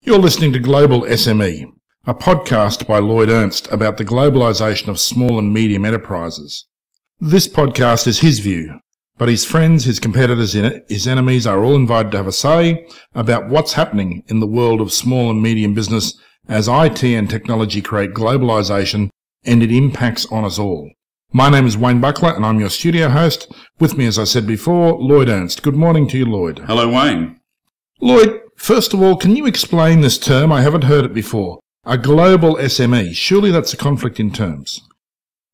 You're listening to Global SME, a podcast by Lloyd Ernst about the globalisation of small and medium enterprises. This podcast is his view, but his friends, his competitors, his enemies are all invited to have a say about what's happening in the world of small and medium business as IT and technology create globalisation and it impacts on us all. My name is Wayne Buckler and I'm your studio host. With me, as I said before, Lloyd Ernst. Good morning to you, Lloyd. Hello, Wayne. Lloyd, first of all, can you explain this term? I haven't heard it before. A global SME. Surely that's a conflict in terms.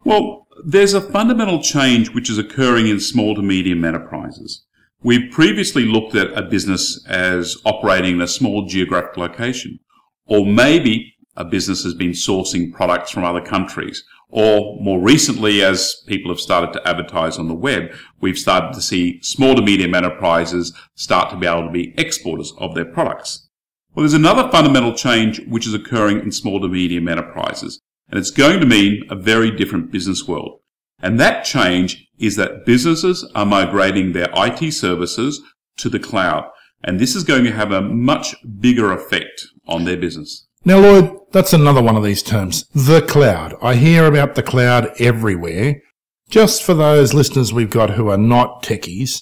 Well, there's a fundamental change which is occurring in small to medium enterprises. We've previously looked at a business as operating in a small geographic location, or maybe a business has been sourcing products from other countries, or more recently, as people have started to advertise on the web, we've started to see small to medium enterprises start to be able to be exporters of their products. Well, there's another fundamental change which is occurring in small to medium enterprises, and it's going to mean a very different business world. And that change is that businesses are migrating their IT services to the cloud, and this is going to have a much bigger effect on their business. Now, Lloyd, that's another one of these terms, the cloud. I hear about the cloud everywhere. Just for those listeners we've got who are not techies,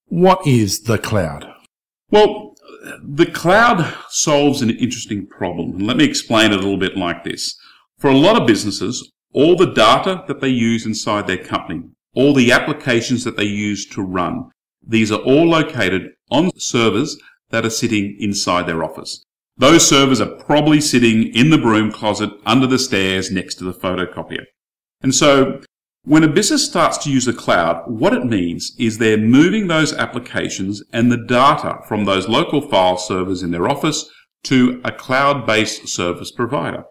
what is the cloud? Well, the cloud solves an interesting problem. And let me explain it a little bit like this. For a lot of businesses, all the data that they use inside their company, all the applications that they use to run, these are all located on servers that are sitting inside their office. Those servers are probably sitting in the broom closet under the stairs next to the photocopier. And so when a business starts to use the cloud, what it means is they're moving those applications and the data from those local file servers in their office to a cloud-based service provider.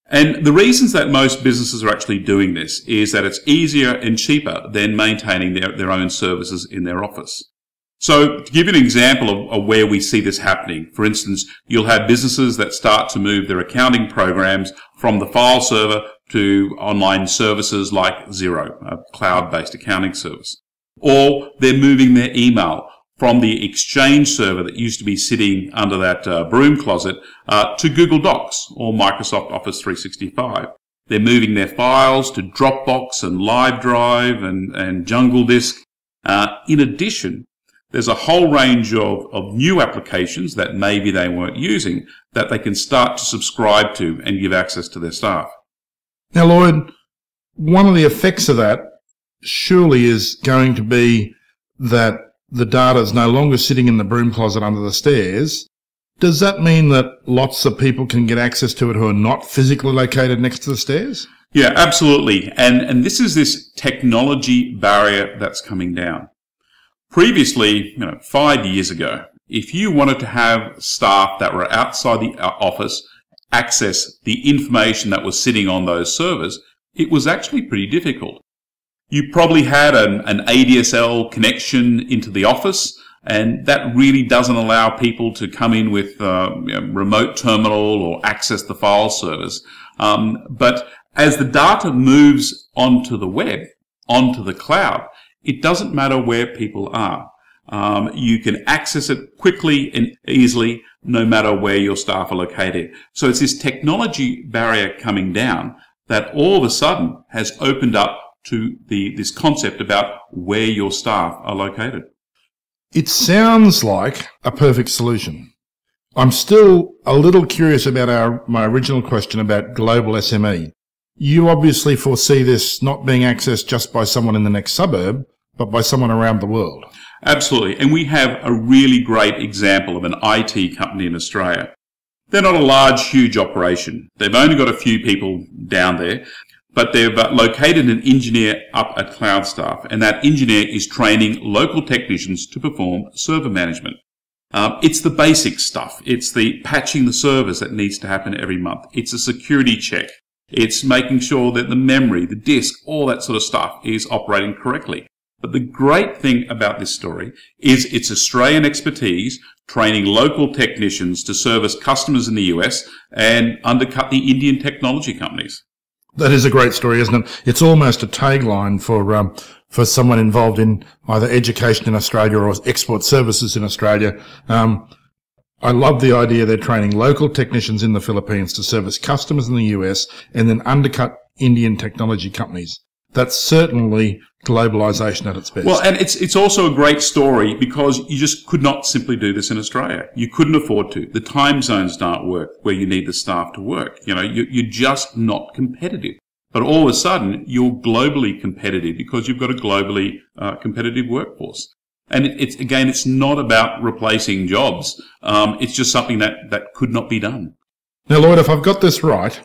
And the reasons that most businesses are actually doing this is that it's easier and cheaper than maintaining their own services in their office. So to give you an example of where we see this happening, for instance, you'll have businesses that start to move their accounting programs from the file server to online services like Xero, a cloud-based accounting service. Or they're moving their email from the Exchange server that used to be sitting under that broom closet to Google Docs or Microsoft Office 365. They're moving their files to Dropbox and Live Drive and Jungle Disk. In addition, there's a whole range of new applications that maybe they weren't using that they can start to subscribe to and give access to their staff. Now, Lloyd, one of the effects of that surely is going to be that the data is no longer sitting in the broom closet under the stairs. Does that mean that lots of people can get access to it who are not physically located next to the stairs? Yeah, absolutely. And this is this technology barrier that's coming down. Previously, 5 years ago, if you wanted to have staff that were outside the office access the information that was sitting on those servers, it was actually pretty difficult. You probably had an ADSL connection into the office, and that really doesn't allow people to come in with remote terminal or access the file servers. But as the data moves onto the web, onto the cloud, it doesn't matter where people are. You can access it quickly and easily no matter where your staff are located. So it's this technology barrier coming down that all of a sudden has opened up to this concept about where your staff are located. It sounds like a perfect solution. I'm still a little curious about my original question about global SME. You obviously foresee this not being accessed just by someone in the next suburb, but by someone around the world. Absolutely. And we have a really great example of an IT company in Australia. They're not a large, huge operation. They've only got a few people down there, but they've located an engineer up at CloudStaff, and that engineer is training local technicians to perform server management. It's the basic stuff. It's the patching the servers that needs to happen every month. It's a security check. It's making sure that the memory, the disk, all that sort of stuff is operating correctly. But the great thing about this story is it's Australian expertise training local technicians to service customers in the US and undercut the Indian technology companies. That is a great story, isn't it? It's almost a tagline for someone involved in either education in Australia or export services in Australia. I love the idea they're training local technicians in the Philippines to service customers in the US and then undercut Indian technology companies. That's certainly globalization at its best. Well, and it's also a great story because you just could not simply do this in Australia. You couldn't afford to. The time zones don't work where you need the staff to work. You're just not competitive. But all of a sudden, you're globally competitive because you've got a globally competitive workforce. And it's not about replacing jobs. It's just something that could not be done. Now, Lloyd, if I've got this right,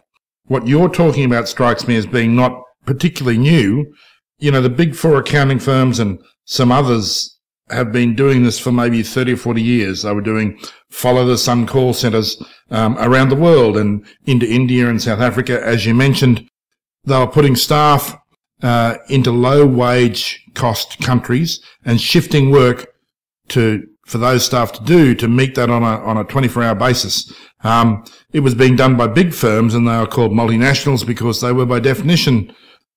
what you're talking about strikes me as being not particularly new. The big four accounting firms and some others have been doing this for maybe 30 or 40 years. They were doing follow the sun call centres around the world and into India and South Africa. As you mentioned, they were putting staff into low wage cost countries and shifting work for those staff to meet that on a 24-hour basis. It was being done by big firms, and they were called multinationals because they were by definition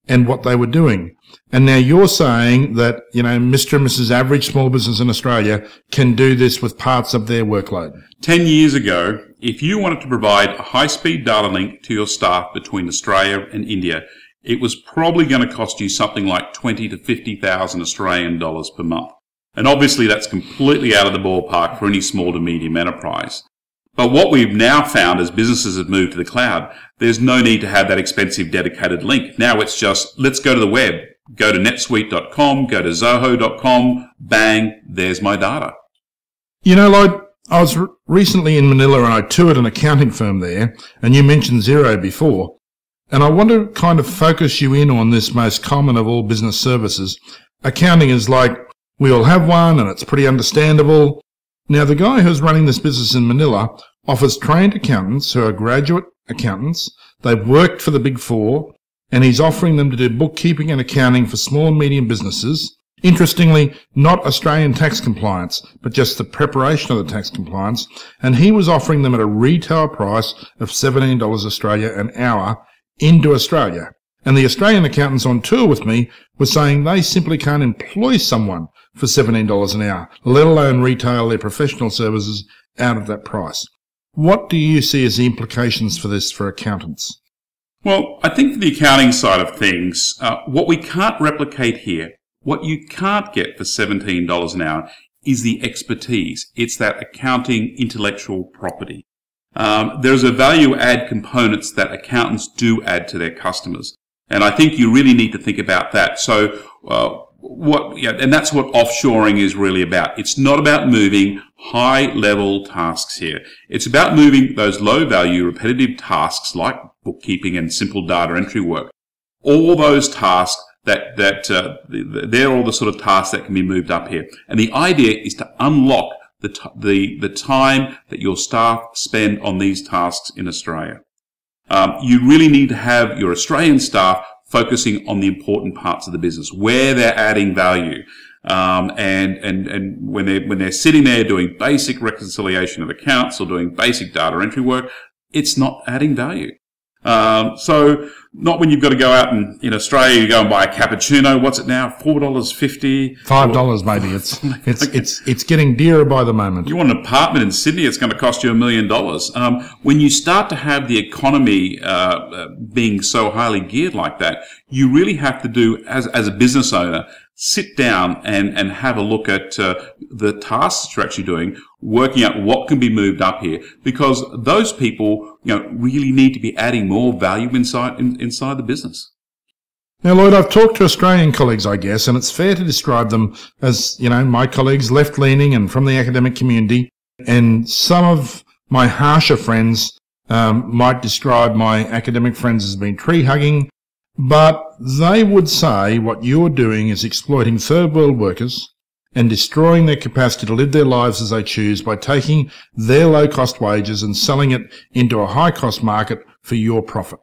and what they were doing. And now you're saying that, Mr. and Mrs. Average small business in Australia can do this with parts of their workload. 10 years ago, if you wanted to provide a high-speed data link to your staff between Australia and India, it was probably going to cost you something like 20 to 50,000 Australian dollars per month. And obviously that's completely out of the ballpark for any small to medium enterprise. But what we've now found as businesses have moved to the cloud, there's no need to have that expensive dedicated link. Now it's just, let's go to the web, go to netsuite.com, go to zoho.com, bang, there's my data. Lloyd, I was recently in Manila and I toured an accounting firm there, and you mentioned Xero before. And I want to kind of focus you in on this most common of all business services. Accounting is like, we all have one and it's pretty understandable. Now, the guy who's running this business in Manila offers trained accountants who are graduate accountants. They've worked for the Big Four, and he's offering them to do bookkeeping and accounting for small and medium businesses. Interestingly, not Australian tax compliance, but just the preparation of the tax compliance. And he was offering them at a retail price of $17 Australia an hour into Australia. And the Australian accountants on tour with me were saying they simply can't employ someone for $17 an hour, let alone retail their professional services out of that price. What do you see as the implications for this for accountants? Well, I think for the accounting side of things, what we can't replicate here, what you can't get for $17 an hour is the expertise. It's that accounting intellectual property. There's a value add components that accountants do add to their customers. And I think you really need to think about that. So, and that's what offshoring is really about. It's not about moving high level tasks here. It's about moving those low value repetitive tasks like bookkeeping and simple data entry work. All those tasks they're all the sort of tasks that can be moved up here. And the idea is to unlock the time that your staff spend on these tasks in Australia. You really need to have your Australian staff focusing on the important parts of the business, where they're adding value. And when they're sitting there doing basic reconciliation of accounts or doing basic data entry work, it's not adding value. So not when you've got to go out and in Australia you go and buy a cappuccino. What's it now? $4.50? $5 maybe. It's getting dearer by the moment. You want an apartment in Sydney, it's going to cost you $1 million. When you start to have the economy being so highly geared like that, you really have to do, as a business owner, sit down and have a look at the tasks that you're actually doing, working out what can be moved up here, because those people really need to be adding more value inside the business. Now, Lloyd, I've talked to Australian colleagues, I guess, and it's fair to describe them as, my colleagues, left-leaning and from the academic community, and some of my harsher friends might describe my academic friends as being tree-hugging, but they would say what you're doing is exploiting third-world workers and destroying their capacity to live their lives as they choose by taking their low-cost wages and selling it into a high-cost market for your profit.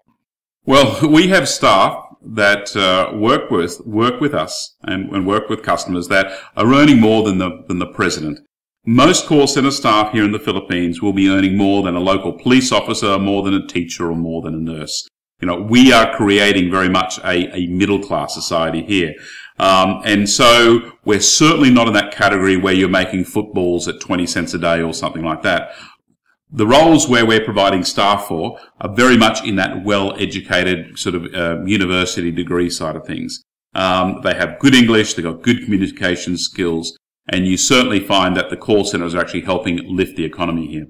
Well, we have staff that work with us and work with customers that are earning more than the president. Most call center staff here in the Philippines will be earning more than a local police officer, more than a teacher, or more than a nurse. We are creating very much a middle-class society here. And so we're certainly not in that category where you're making footballs at 20 cents a day or something like that. The roles where we're providing staff for are very much in that well-educated sort of university degree side of things. They have good English, they've got good communication skills, and you certainly find that the call centers are actually helping lift the economy here.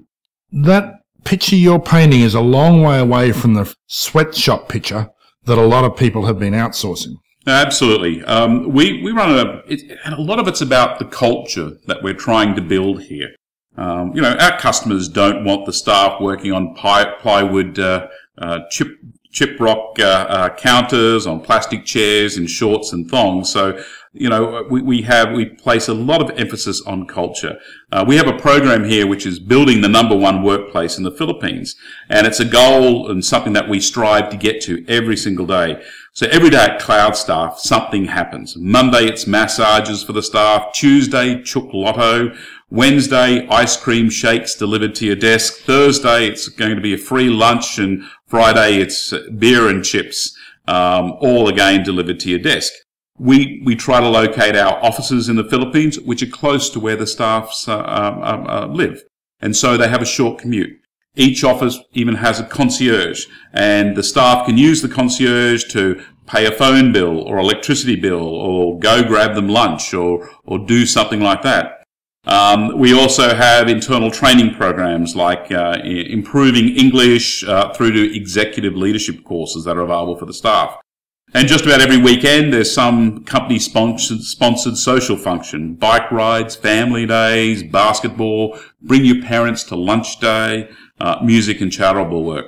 That picture you're painting is a long way away from the sweatshop picture that a lot of people have been outsourcing. Absolutely. We run and a lot of it's about the culture that we're trying to build here. Our customers don't want the staff working on plywood, chip rock counters, on plastic chairs in shorts and thongs. So, we place a lot of emphasis on culture. We have a program here which is building the #1 workplace in the Philippines, and it's a goal and something that we strive to get to every single day. So every day at CloudStaff, something happens. Monday, it's massages for the staff. Tuesday, chook lotto. Wednesday, ice cream shakes delivered to your desk. Thursday, it's going to be a free lunch, and Friday, it's beer and chips, all again delivered to your desk. We try to locate our offices in the Philippines, which are close to where the staffs live, and so they have a short commute. Each office even has a concierge, and the staff can use the concierge to pay a phone bill or electricity bill, or go grab them lunch, or do something like that. We also have internal training programs like improving English through to executive leadership courses that are available for the staff. And just about every weekend, there's some company-sponsored social function, bike rides, family days, basketball, bring your parents to lunch day, music and charitable work.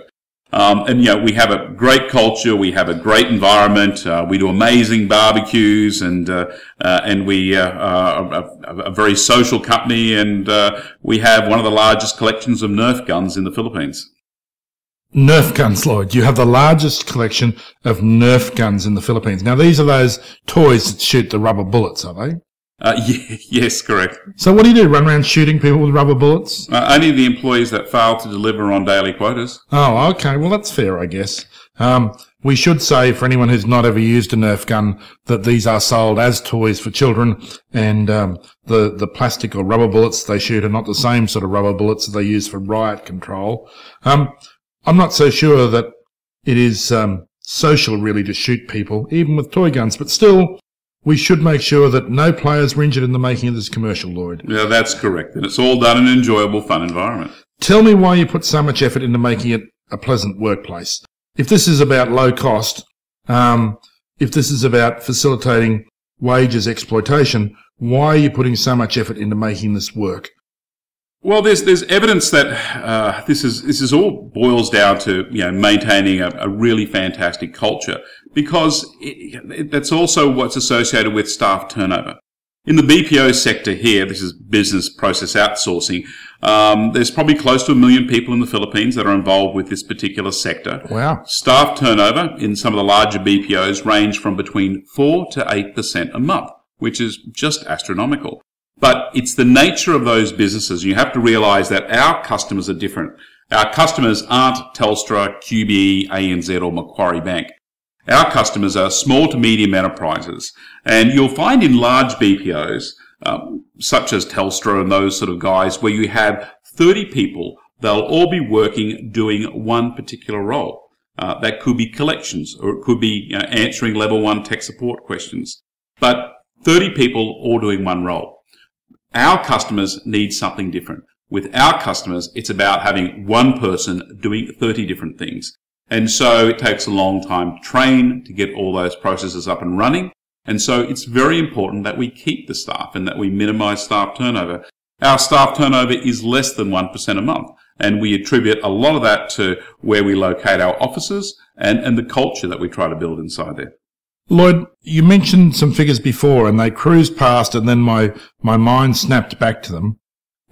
We have a great culture, we have a great environment, we do amazing barbecues, and we are a very social company, and we have one of the largest collections of Nerf Guns in the Philippines. Nerf Guns, Lloyd. You have the largest collection of Nerf Guns in the Philippines. Now, these are those toys that shoot the rubber bullets, are they? Yes, correct. So what do? Run around shooting people with rubber bullets? Only the employees that fail to deliver on daily quotas. Oh, okay. Well, that's fair, I guess. We should say, for anyone who's not ever used a Nerf gun, that these are sold as toys for children, and the plastic or rubber bullets they shoot are not the same sort of rubber bullets that they use for riot control. I'm not so sure that it is social, really, to shoot people, even with toy guns, but still, we should make sure that no players were injured in the making of this commercial, Lloyd. Yeah, that's correct. And it's all done in an enjoyable, fun environment. Tell me why you put so much effort into making it a pleasant workplace. If this is about low cost, if this is about facilitating wages exploitation, why are you putting so much effort into making this work? Well, there's evidence that this is all boils down to maintaining a really fantastic culture, because that's also what's associated with staff turnover. In the BPO sector here, this is business process outsourcing. There's probably close to 1 million people in the Philippines that are involved with this particular sector. Wow. Staff turnover in some of the larger BPOs range from between 4 to 8% a month, which is just astronomical. But it's the nature of those businesses. You have to realize that our customers are different. Our customers aren't Telstra, QBE, ANZ or Macquarie Bank. Our customers are small to medium enterprises. And you'll find in large BPOs, such as Telstra and those sort of guys, where you have 30 people, they'll all be working doing one particular role. That could be collections, or it could be answering level 1 tech support questions. But 30 people all doing one role. Our customers need something different. With our customers, it's about having one person doing 30 different things. And so it takes a long time to train, to get all those processes up and running. And so it's very important that we keep the staff and that we minimize staff turnover. Our staff turnover is less than 1% a month. And we attribute a lot of that to where we locate our offices and the culture that we try to build inside there. Lloyd, you mentioned some figures before and they cruised past and then my mind snapped back to them.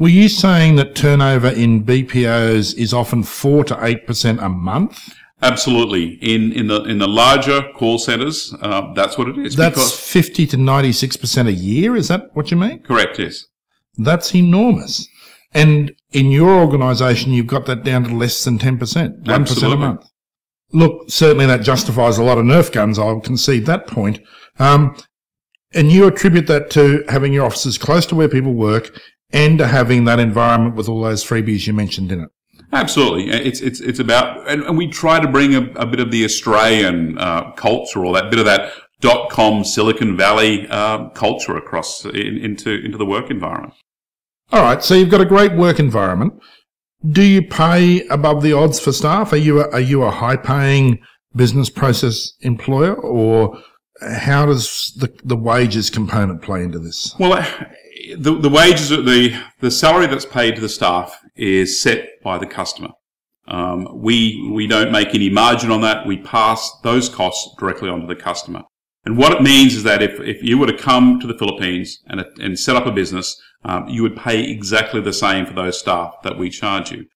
Were you saying that turnover in BPOs is often 4 to 8% a month? Absolutely. In the larger call centers, that's what it is. That's 50 to 96% a year? Is that what you mean? Correct, yes. That's enormous. And in your organisation, you've got that down to less than 10%, 1% Absolutely. A month. Look, certainly that justifies a lot of Nerf guns. I'll concede that point. And you attribute that to having your offices close to where people work and to having that environment with all those freebies you mentioned in it. Absolutely. It's about, and we try to bring a bit of the Australian culture, or that bit of that .com Silicon Valley culture across into the work environment. All right, so you've got a great work environment. Do you pay above the odds for staff? Are you a high-paying business process employer, or how does the wages component play into this? Well, the wages, the salary that's paid to the staff is set by the customer. We don't make any margin on that. We pass those costs directly onto the customer. And what it means is that if you were to come to the Philippines and set up a business, you would pay exactly the same for those staff that we charge you.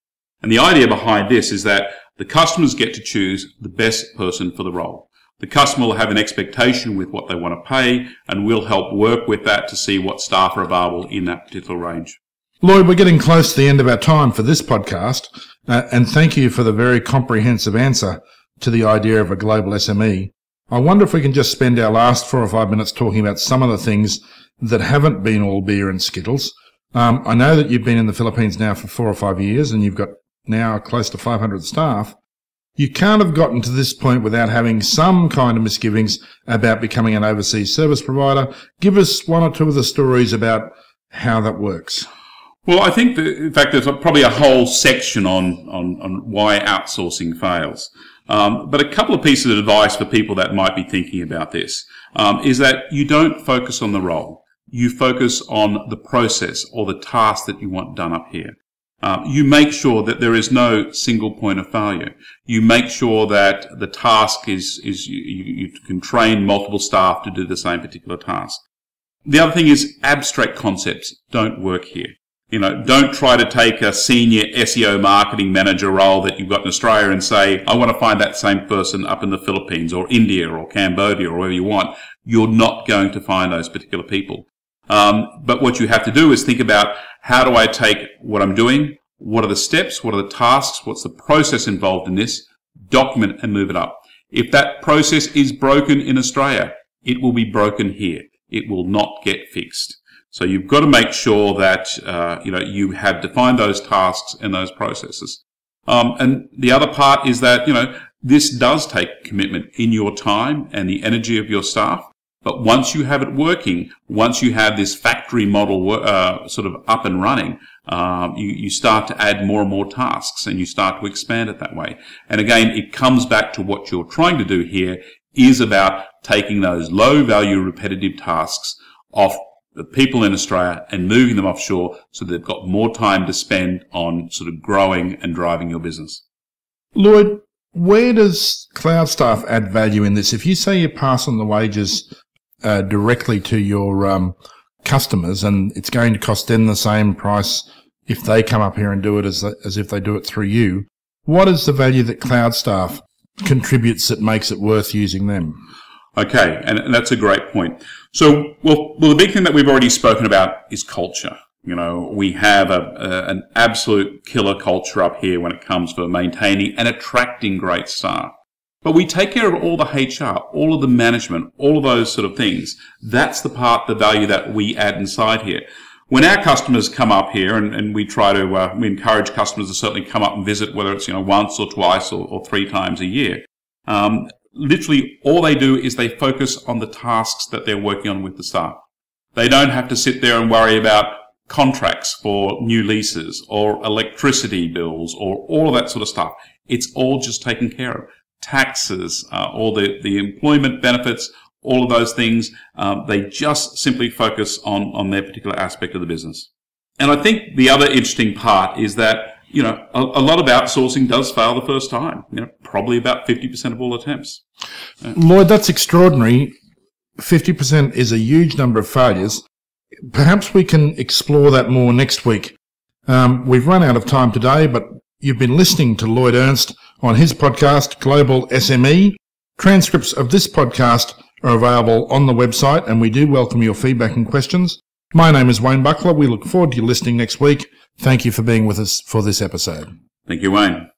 And the idea behind this is that the customers get to choose the best person for the role. The customer will have an expectation with what they want to pay, and we'll help work with that to see what staff are available in that particular range. Lloyd, we're getting close to the end of our time for this podcast, and thank you for the very comprehensive answer to the idea of a global SME. I wonder if we can just spend our last 4 or 5 minutes talking about some of the things that haven't been all beer and skittles. I know that you've been in the Philippines now for 4 or 5 years, and you've got now close to 500 staff. You can't have gotten to this point without having some kind of misgivings about becoming an overseas service provider. Give us 1 or 2 of the stories about how that works. Well, I think that, in fact, there's probably a whole section on why outsourcing fails. But a couple of pieces of advice for people that might be thinking about this is that you don't focus on the role. You focus on the process or the task that you want done up here. You make sure that there is no single point of failure. You make sure that the task is you can train multiple staff to do the same particular task. The other thing is abstract concepts don't work here. You know, don't try to take a senior SEO marketing manager role that you've got in Australia and say, I want to find that same person up in the Philippines or India or Cambodia or wherever you want. You're not going to find those particular people. But what you have to do is think about, how do I take what I'm doing? What are the steps? What are the tasks? What's the process involved in this? Document and move it up. If that process is broken in Australia, it will be broken here. It will not get fixed. So you've got to make sure that you have defined those tasks and those processes. And the other part is that this does take commitment in your time and the energy of your staff. But once you have it working, once you have this factory model sort of up and running, you start to add more and more tasks, and you start to expand it that way. And again, it comes back to what you're trying to do here is about taking those low-value repetitive tasks off the people in Australia and moving them offshore so they've got more time to spend on sort of growing and driving your business. Lloyd, where does CloudStaff add value in this? If you say you pass on the wages directly to your customers, and it's going to cost them the same price if they come up here and do it as if they do it through you, what is the value that CloudStaff contributes that makes it worth using them? Okay, and that's a great point. So, well, the big thing that we've already spoken about is culture. We have an absolute killer culture up here when it comes to maintaining and attracting great staff. But we take care of all the HR, all of the management, all of those sort of things. That's the part, the value that we add inside here. When our customers come up here, and we try to, we encourage customers to certainly come up and visit, whether it's, once or twice or 3 times a year. Literally all they do is they focus on the tasks that they're working on with the staff. They don't have to sit there and worry about contracts for new leases or electricity bills or all of that sort of stuff. It's all just taken care of. Taxes, all the employment benefits, all of those things, they just simply focus on their particular aspect of the business. And I think the other interesting part is that a lot of outsourcing does fail the first time, probably about 50% of all attempts. Lloyd, that's extraordinary. 50% is a huge number of failures. Perhaps we can explore that more next week. We've run out of time today, but you've been listening to Lloyd Ernst on his podcast, Global SME. Transcripts of this podcast are available on the website, and we do welcome your feedback and questions. My name is Wayne Buckler. We look forward to you listening next week. Thank you for being with us for this episode. Thank you, Wayne.